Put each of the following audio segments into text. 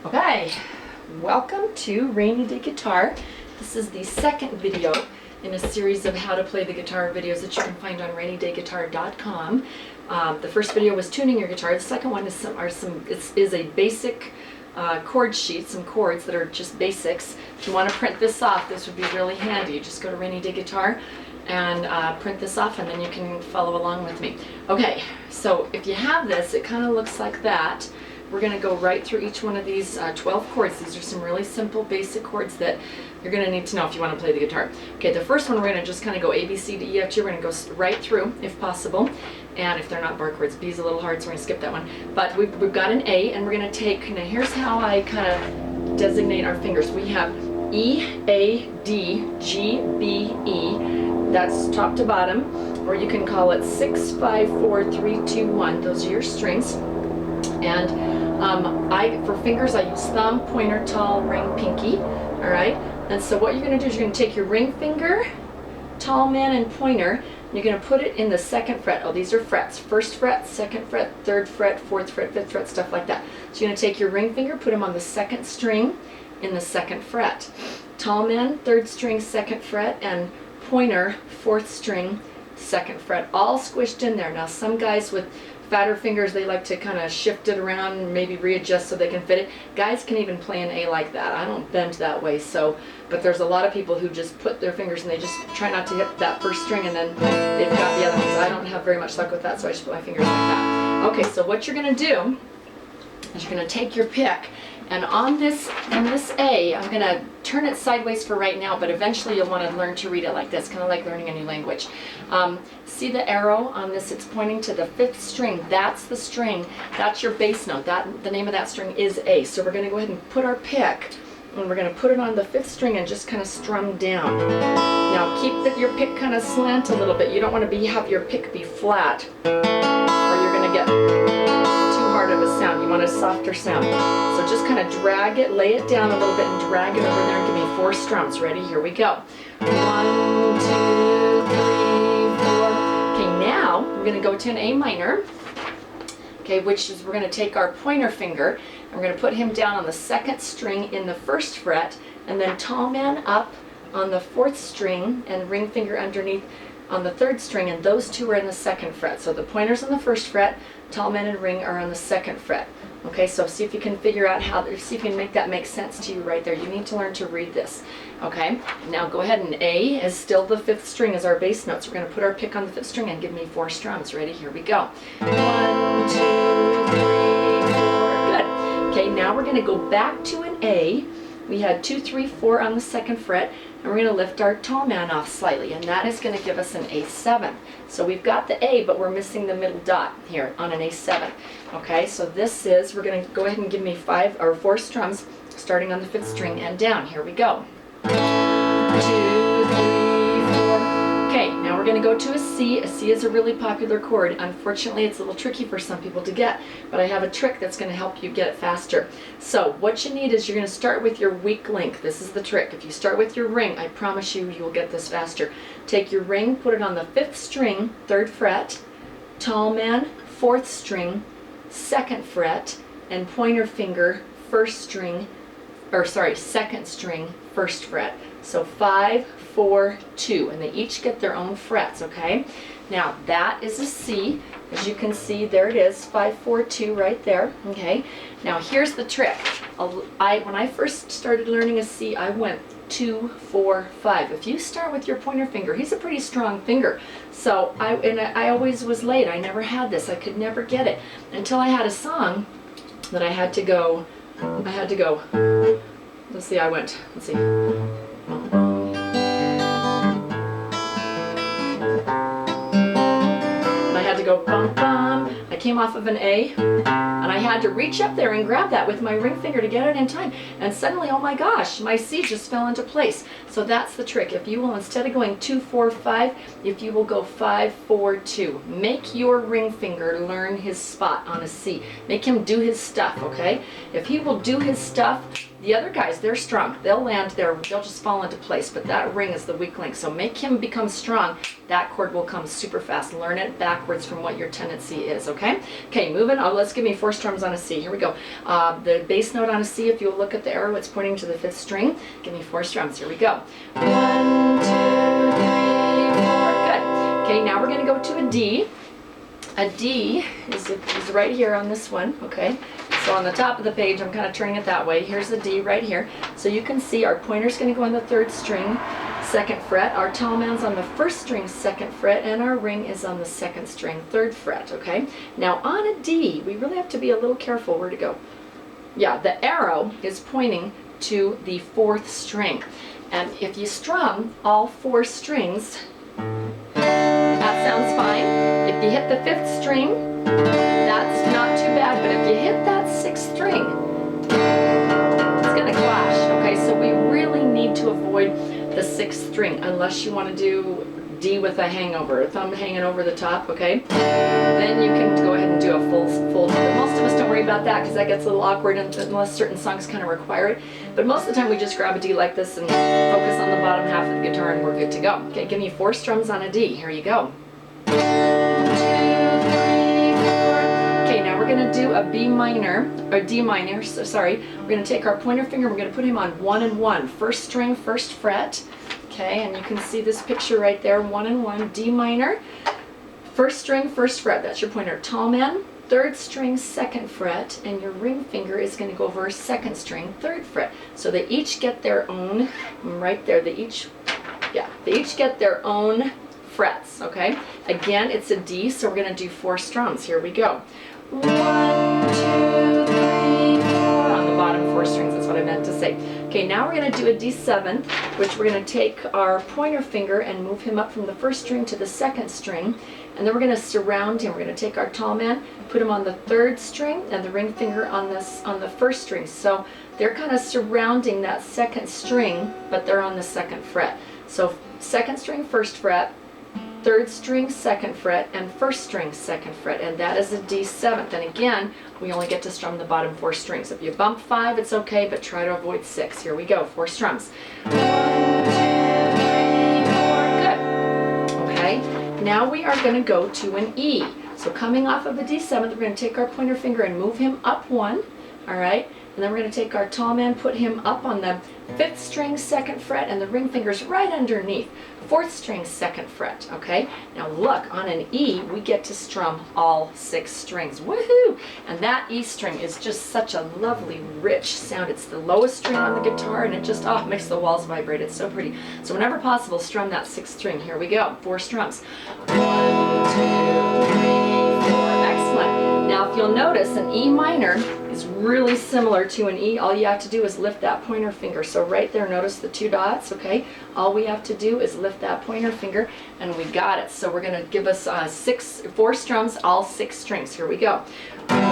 Okay, welcome to Rainy Day Guitar. This is the second video in a series of how to play the guitar videos that you can find on rainydayguitar.com. The first video was tuning your guitar. The second one is a basic chord sheet, some chords that are just basics. If you want to print this off, this would be really handy. You just go to Rainy Day Guitar and print this off, and then you can follow along with me. Okay, so if you have this, it kind of looks like that. We're going to go right through each one of these 12 chords. These are some really simple basic chords that you're going to need to know if you want to play the guitar. Okay, the first one we're going to just kind of go A, B, C, D, E, F, G. We're going to go right through if possible. And if they're not bar chords, B is a little hard, so we're going to skip that one. But we've got an A, and we're going to take, now here's how I kind of designate our fingers. We have E, A, D, G, B, E. That's top to bottom. Or you can call it 6, 5, 4, 3, 2, 1. Those are your strings. And for fingers, I use thumb, pointer, tall, ring, pinky. All right. And so what you're going to do is you're going to take your ring finger, tall man, and pointer. And you're going to put it in the second fret. Oh, these are frets. First fret, second fret, third fret, fourth fret, fifth fret, stuff like that. So you're going to take your ring finger, put them on the second string in the second fret. Tall man, third string, second fret, and pointer, fourth string, second fret. All squished in there. Now, some guys with fatter fingers, they like to kind of shift it around, maybe readjust so they can fit it. Guys can even play an A like that. I don't bend that way, but there's a lot of people who just put their fingers and they just try not to hit that first string, and then they've got the other ones. I don't have very much luck with that, so I just put my fingers like that. Okay, so what you're going to do is you're going to take your pick, and on this A, I'm going to turn it sideways for right now, but eventually you'll want to learn to read it like this, kind of like learning a new language. See the arrow on this? It's pointing to the fifth string. That's the string. That's your bass note. The name of that string is A. So we're going to go ahead and put our pick, and we're going to put it on the fifth string and just kind of strum down. Now keep your pick kind of slant a little bit. You don't want to have your pick be flat, or you're going to get too hard of a sound. You want a softer sound. So just kind of drag it, lay it down a little bit, and drag it over there and give me 4 strums. Ready? Here we go. 1, 2, 3, 4. Okay, now we're going to go to an A minor. Okay, which is we're going to take our pointer finger and we're going to put him down on the second string in the first fret, and then tall man up on the fourth string and ring finger underneath on the third string, and those two are in the second fret. So the pointer's on the first fret, tall man and ring are on the second fret. Okay, so see if you can figure out see if you can make that make sense to you right there. You need to learn to read this. Okay, now go ahead, and A is still the fifth string as our bass notes. We're going to put our pick on the fifth string and give me 4 strums. Ready? Here we go. 1, 2, 3, 4. Good. Okay, now we're going to go back to an A. We had 2, 3, 4 on the second fret, and we're going to lift our tall man off slightly, and that is going to give us an A7. So we've got the A, but we're missing the middle dot here on an A7. Okay, so we're going to go ahead and give me 4 strums starting on the fifth string and down. Here we go. 2, 3, 4. Okay, now we're going to go to a C. A C is a really popular chord. Unfortunately, it's a little tricky for some people to get, but I have a trick that's going to help you get it faster. So what you need is you're going to start with your weak link. This is the trick. If you start with your ring, I promise you will get this faster. Take your ring, put it on the fifth string, third fret, tall man, fourth string, second fret, and pointer finger, second string, first fret. So 5, 4, 2, and they each get their own frets, okay? Now that is a C. As you can see, there it is, 5, 4, 2 right there, okay? Now here's the trick. When I first started learning a C, I went 2, 4, 5. If you start with your pointer finger, he's a pretty strong finger. So I always was late. I never had this. I could never get it until I had a song that I had to go. Let's see. And I had to go bum bum. I came off of an A, and I had to reach up there and grab that with my ring finger to get it in time. And suddenly, oh my gosh, my C just fell into place. So that's the trick. If you will, instead of going 2, 4, 5, if you will go 5, 4, 2. Make your ring finger learn his spot on a C. Make him do his stuff, okay? If he will do his stuff, The other guys, they're strong. They'll land there, they'll just fall into place, but that ring is the weak link. So make him become strong. That chord will come super fast. Learn it backwards from what your tendency is, okay? Okay, moving on. Let's give me 4 strums on a C. Here we go. The bass note on a C, if you'll look at the arrow, it's pointing to the 5th string. Give me 4 strums. Here we go. 1, 2, 3, 4. Good. Okay, now we're going to go to a D. A D is right here on this one, okay? So on the top of the page, I'm kind of turning it that way. Here's the D right here. So you can see our pointer's going to go on the 3rd string, 2nd fret. Our tall man's on the 1st string, 2nd fret, and our ring is on the 2nd string, 3rd fret, okay? Now on a D, we really have to be a little careful where to go. Yeah, the arrow is pointing to the 4th string. And if you strum all 4 strings, that sounds fine. If you hit the 5th string, that's not too bad, but if you hit that 6th string, it's going to clash, okay? So we really need to avoid the 6th string unless you want to do D with a hangover, a thumb hanging over the top, okay? Then you can go ahead and do a full but most of us don't worry about that because that gets a little awkward unless certain songs kind of require it. But most of the time we just grab a D like this and focus on the bottom half of the guitar and we're good to go. Okay, give me 4 strums on a D. Here you go. 1, 2, 3, 4. Okay, now we're going to do a B minor, or D minor, so sorry. We're going to take our pointer finger, we're going to put him on 1 and 1. 1st string, 1st fret. Okay, and you can see this picture right there, 1 and 1, D minor. 1st string, 1st fret, that's your pointer. Tall man, 3rd string, 2nd fret, and your ring finger is going to go over 2nd string, 3rd fret. So they each get their own, right there, they each get their own frets, okay? Again, it's a D, so we're going to do 4 strums. Here we go. 1, 2, 3, 4. On the bottom 4 strings, that's what I meant to say. Okay, now we're going to do a D7, which we're going to take our pointer finger and move him up from the 1st string to the 2nd string, and then we're going to surround him. We're going to take our tall man, put him on the 3rd string, and the ring finger on the 1st string. So they're kind of surrounding that 2nd string, but they're on the 2nd fret. So 2nd string, 1st fret, 3rd string, 2nd fret, and 1st string, 2nd fret, and that is a D7th. And again, we only get to strum the bottom 4 strings. If you bump 5, it's okay, but try to avoid 6. Here we go, 4 strums. 1, 2, 3, 4, good. Okay, now we are going to go to an E. So coming off of a D7th, we're going to take our pointer finger and move him up 1, all right? And then we're going to take our tall man, put him up on the 5th string, 2nd fret, and the ring finger's right underneath. 4th string, 2nd fret, okay? Now look, on an E, we get to strum all 6 strings. Woohoo! And that E string is just such a lovely, rich sound. It's the lowest string on the guitar, and it just, makes the walls vibrate. It's so pretty. So whenever possible, strum that 6th string. Here we go, 4 strums. 1, 2, 3, 4. Excellent. Now if you'll notice, an E minor is really similar to an E. All you have to do is lift that pointer finger. So right there, notice the 2 dots, okay? All we have to do is lift that pointer finger and we got it. So we're going to give us 4 strums, all 6 strings. Here we go. 1, 2, 3, 4.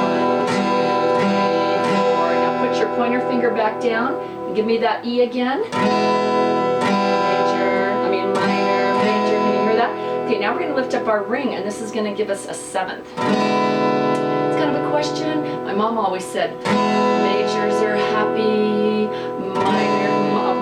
Now put your pointer finger back down and give me that E again. Minor, major. Can you hear that? Okay, now we're going to lift up our ring and this is going to give us a 7th. Kind of a question. My mom always said majors are happy, minors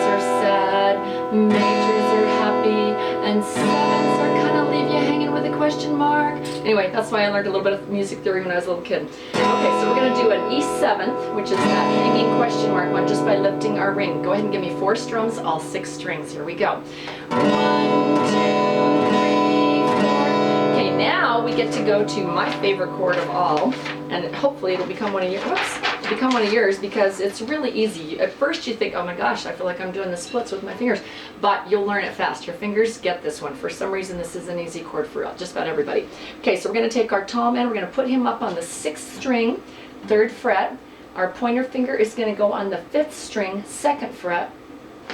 are sad, majors are happy, and 7s are kind of leave you hanging with a question mark. Anyway, that's why I learned a little bit of music theory when I was a little kid. Okay, so we're going to do an E7th, which is that hanging question mark one, just by lifting our ring. Go ahead and give me 4 strums, all 6 strings. Here we go. 1, 2, 3, 4. Okay, now we get to go to my favorite chord of all, and hopefully it'll become one of yours because it's really easy. At first you think, oh my gosh, I feel like I'm doing the splits with my fingers, but you'll learn it fast. Your fingers get this one. For some reason, this is an easy chord for just about everybody. Okay, so we're going to take our tall man, we're going to put him up on the 6th string, 3rd fret. Our pointer finger is going to go on the 5th string, 2nd fret,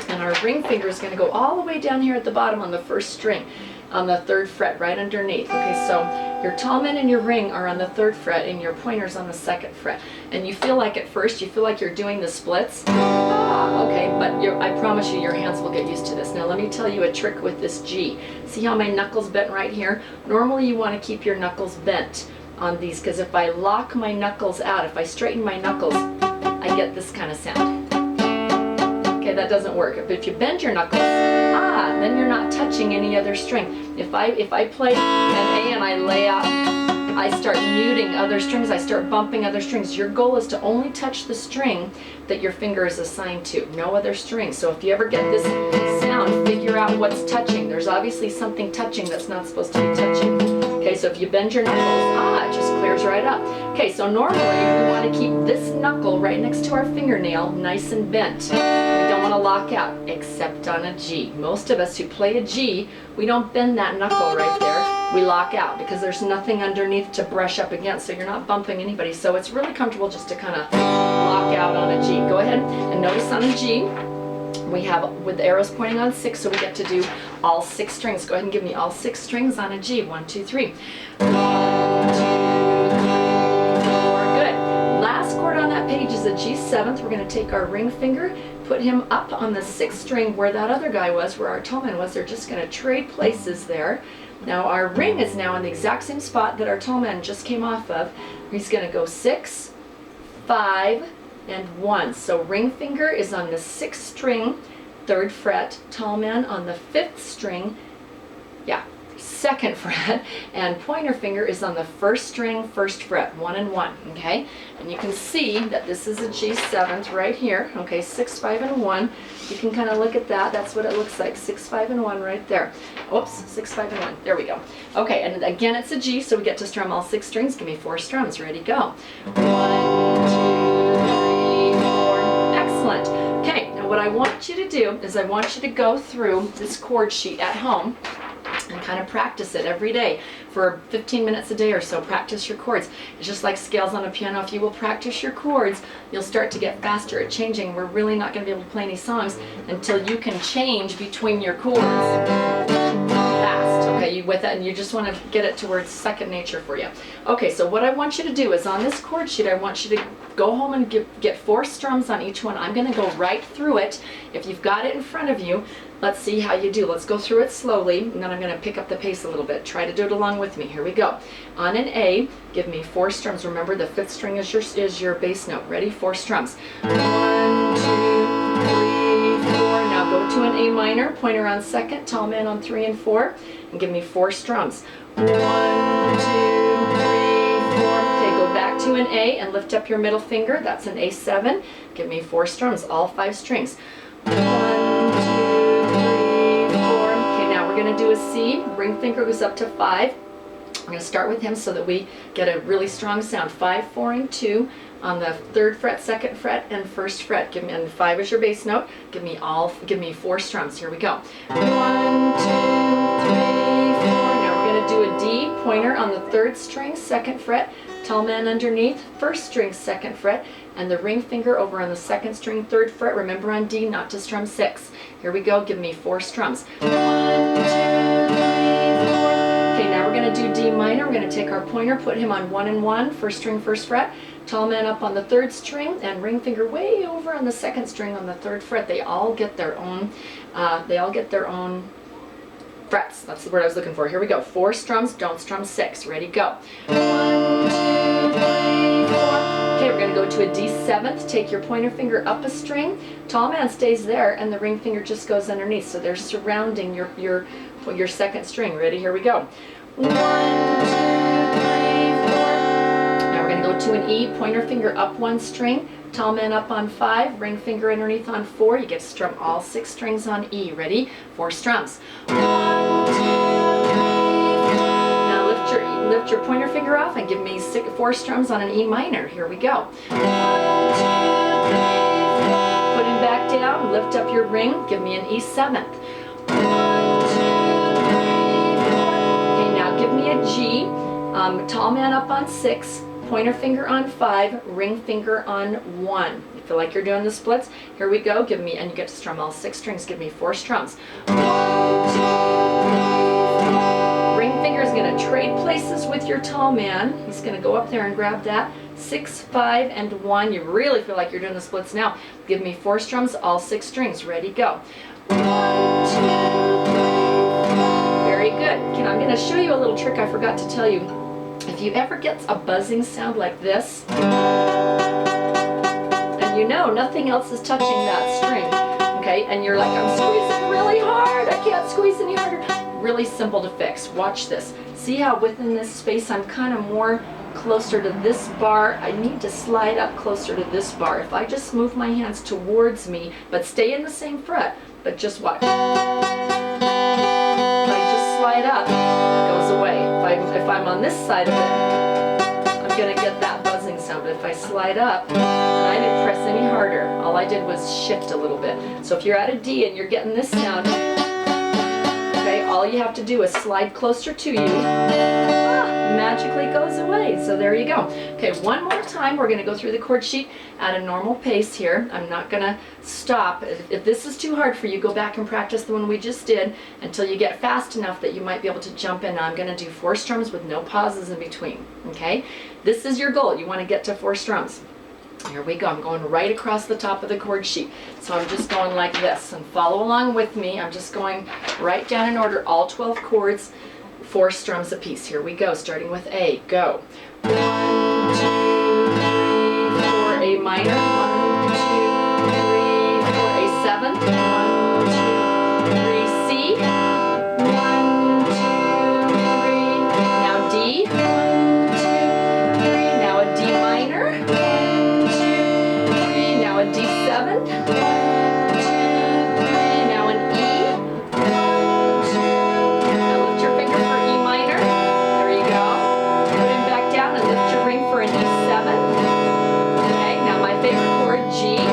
and our ring finger is going to go all the way down here at the bottom on the 1st string, on the 3rd fret, right underneath. Okay, so your tall man and your ring are on the 3rd fret and your pointer's on the 2nd fret. And you feel like at first, you feel like you're doing the splits. Okay, but I promise you, your hands will get used to this. Now let me tell you a trick with this G. See how my knuckles bent right here? Normally you want to keep your knuckles bent on these because if I lock my knuckles out, if I straighten my knuckles, I to get this kind of sound. Okay, that doesn't work. But if you bend your knuckles, then you're not touching any other string. If I play an A and I lay out, I start muting other strings, I start bumping other strings. Your goal is to only touch the string that your finger is assigned to, no other strings. So if you ever get this sound, figure out what's touching. There's obviously something touching that's not supposed to be touching. Okay, so if you bend your knuckles, it just clears right up. Okay, so normally we want to keep this knuckle right next to our fingernail nice and bent. We don't want to lock out, except on a G. Most of us who play a G, we don't bend that knuckle right there. We lock out because there's nothing underneath to brush up against, so you're not bumping anybody. So it's really comfortable just to kind of lock out on a G. Go ahead and notice on a G, we have with the arrows pointing on 6, so we get to do all 6 strings. Go ahead and give me all 6 strings on a G. 1, 2, 3. 1, 2, 3, 4. Good. Last chord on that page is a G7th. We're going to take our ring finger, put him up on the 6th string where that other guy was, where our toe man was. They're just going to trade places there. Now our ring is now in the exact same spot that our toe man just came off of. He's going to go 6, 5, and 1. So ring finger is on the 6th string, 3rd fret, tall man on the 5th string, 2nd fret, and pointer finger is on the 1st string, 1st fret, 1 and 1, okay? And you can see that this is a G7th right here, okay, 6, 5, and 1. You can kind of look at that, that's what it looks like, 6, 5, and 1 right there. Oops, 6, 5, and 1, there we go. Okay, and again it's a G, so we get to strum all 6 strings. Give me 4 strums, ready, go. 1, 2, 3, 4, excellent. Okay, now what I want you to do is I want you to go through this chord sheet at home and kind of practice it every day for 15 minutes a day or so. Practice your chords. It's just like scales on a piano. If you will practice your chords, you'll start to get faster at changing. We're really not going to be able to play any songs until you can change between your chords fast. Okay, with that, and you just want to get it to where it's second nature for you. Okay, so what I want you to do is on this chord sheet, I want you to go home and get 4 strums on each one. I'm going to go right through it. If you've got it in front of you, let's see how you do. Let's go through it slowly, and then I'm going to pick up the pace a little bit. Try to do it along with me. Here we go. On an A, give me 4 strums. Remember, the 5th string is your bass note. Ready? 4 strums. 1, 2, 3, 4. Now go to an A minor. Pointer on 2nd, tall man on 3 and 4, and give me 4 strums. 1, 2, 3, 4. Okay, go back to an A and lift up your middle finger. That's an A7. Give me 4 strums, all 5 strings. 1, 2, 3, 4. Okay, now we're going to do a C. Ring finger goes up to 5. I'm going to start with him so that we get a really strong sound. 5, 4, and 2 on the 3rd fret, 2nd fret, and 1st fret. Give me, and 5 is your bass note. Give me 4 strums. Here we go. 1, 2, 3, 4. Now we're going to do a D. Pointer on the 3rd string, 2nd fret. Tall man underneath, 1st string, 2nd fret, and the ring finger over on the 2nd string, 3rd fret. Remember on D not to strum 6. Here we go. Give me 4 strums. 1, 2, 3, 4. Okay, now we're going to do D minor. We're going to take our pointer, put him on 1 and 1, 1st string, 1st fret. Tall man up on the 3rd string, and ring finger way over on the 2nd string on the 3rd fret. They all get their own. Frets. That's the word I was looking for. Here we go. 4 strums. Don't strum 6. Ready? Go. 1, 2, 3, 4. Okay, we're going to go to a D7th. Take your pointer finger up a string. Tall man stays there, and the ring finger just goes underneath. So they're surrounding your 2nd string. Ready? Here we go. 1, 2, 3, 4. Now we're going to go to an E. Pointer finger up 1 string. Tall man up on 5, ring finger underneath on 4. You get to strum all 6 strings on E. Ready? 4 strums. 1, 2, 3, 4. Now lift your pointer finger off and give me 4 strums on an E minor. Here we go. 1, 2, 3, 4. Put him back down. Lift up your ring. Give me an E7th. 1, 2, 3, 4. Okay, now give me a G. Tall man up on 6. Pointer finger on 5, ring finger on 1. You feel like you're doing the splits? Here we go. Give me, and you get to strum all 6 strings. Give me 4 strums. 1, 2, 3, 4. Ring finger is going to trade places with your tall man. He's going to go up there and grab that. 6, 5, and 1. You really feel like you're doing the splits now. Give me 4 strums, all 6 strings. Ready, go. 1, 2, 3, 4. Very good. I'm going to show you a little trick I forgot to tell you. If you ever get a buzzing sound like this, and you know nothing else is touching that string, okay? And you're like, I'm squeezing really hard, I can't squeeze any harder. Really simple to fix. Watch this. See how within this space I'm kind of more closer to this bar? I need to slide up closer to this bar. If I just move my hands towards me, but stay in the same fret, but just watch. If I just slide up, it goes away. If I'm on this side of it, I'm gonna get that buzzing sound. But if I slide up, and I didn't press any harder, all I did was shift a little bit. So if you're at a D and you're getting this sound, okay, all you have to do is slide closer to you. Magically goes away. So there you go. Okay, one more time. We're going to go through the chord sheet at a normal pace here. I'm not going to stop. If this is too hard for you, go back and practice the one we just did until you get fast enough that you might be able to jump in. Now I'm going to do 4 strums with no pauses in between. Okay, this is your goal. You want to get to 4 strums. Here we go. I'm going right across the top of the chord sheet. So I'm just going like this, and follow along with me. I'm just going right down in order, all 12 chords, 4 strums a piece. Here we go, starting with A. Go. 1, 2, 3, 4, A minor. 1, 2, 3, 4, A7. 1, 2, 3, C. 1, 2, 3. Now D. 1, 2, 3. Now a D minor. 1, 2, 3. Now a D7. 1, 2, 3. Now an E. 1, 2. Now lift your finger for E minor. There you go. Put him back down and lift your ring for an E7. Okay, now my favorite chord, G. 1,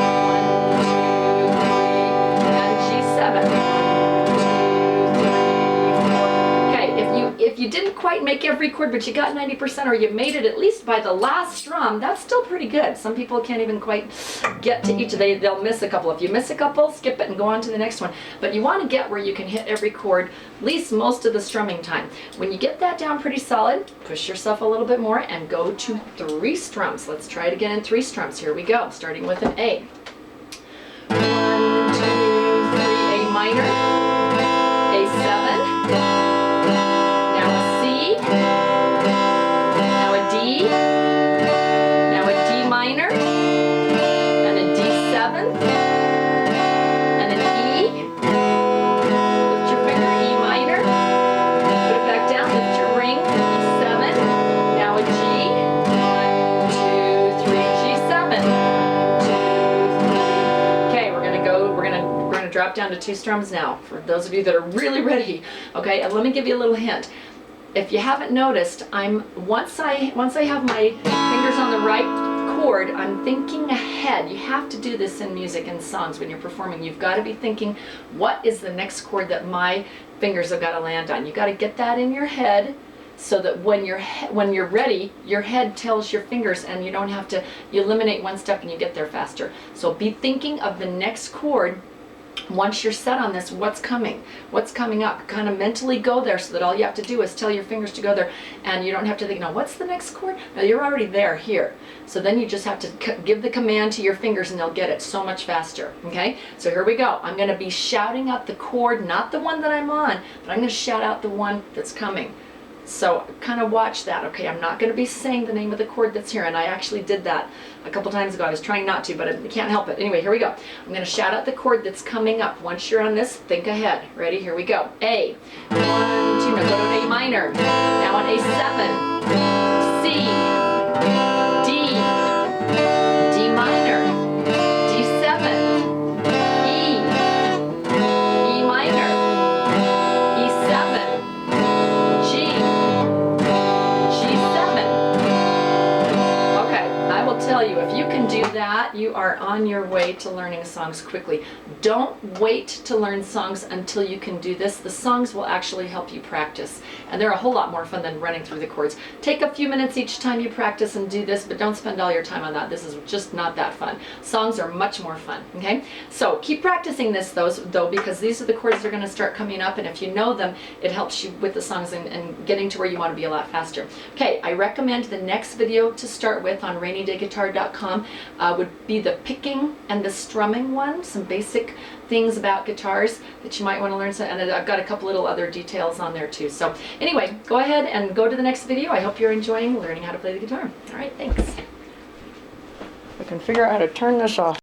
2, 3. And G7. 1, 2, 3, 4. Okay, if you didn't quite make every chord, but you got 90%, or you made it at least by the last strum, that's still pretty good. Some people can't even quite get to each. They'll miss a couple. If you miss a couple, skip it and go on to the next one. But you want to get where you can hit every chord at least most of the strumming time. When you get that down pretty solid, push yourself a little bit more and go to 3 strums. Let's try it again in 3 strums. Here we go, starting with an A. 1, 2, 3, A minor. A7. Now a C. Now a D. Now a D minor. And a D7. And an E. Lift your finger, E minor. Put it back down, lift your ring, E7. Now a G. 1, 2, 3, G7. 2, 3. Okay, we're gonna drop down to 2 strums now, for those of you that are really ready. Okay, and let me give you a little hint. If you haven't noticed, once I have my fingers on the right chord, I'm thinking ahead. You have to do this in music and songs when you're performing. You've got to be thinking, what is the next chord that my fingers have got to land on? You got to get that in your head, so that when you're ready, your head tells your fingers, and you don't have to. You eliminate one step and you get there faster. So be thinking of the next chord. Once you're set on this, what's coming up, kind of mentally go there, so that all you have to do is tell your fingers to go there, and you don't have to think, now what's the next chord? Now you're already there, here. So then you just have to give the command to your fingers and they'll get it so much faster. Okay, so here we go. I'm going to be shouting out the chord, not the one that I'm on, but I'm going to shout out the one that's coming. So kind of watch that. Okay, I'm not going to be saying the name of the chord that's here, and I actually did that a couple times ago. I was trying not to, but I can't help it. Anyway, here we go. I'm going to shout out the chord that's coming up. Once you're on this, think ahead. Ready? Here we go. A. 1, 2. Now go to an A minor. Now an A7. C. D. D minor. D7. E. E minor. E7. G. Tell you, if you can do that, you are on your way to learning songs quickly. Don't wait to learn songs until you can do this. The songs will actually help you practice, and they're a whole lot more fun than running through the chords. Take a few minutes each time you practice and do this, but don't spend all your time on that. This is just not that fun. Songs are much more fun. Okay, so keep practicing this though, because these are the chords that are going to start coming up, and if you know them, it helps you with the songs and getting to where you want to be a lot faster. Okay, I recommend the next video to start with on rainydayguitar.com would be the picking and the strumming one, some basic things about guitars that you might want to learn, and I've got a couple little other details on there too. So anyway, go ahead and go to the next video. I hope you're enjoying learning how to play the guitar. All right, thanks. I can figure out how to turn this off.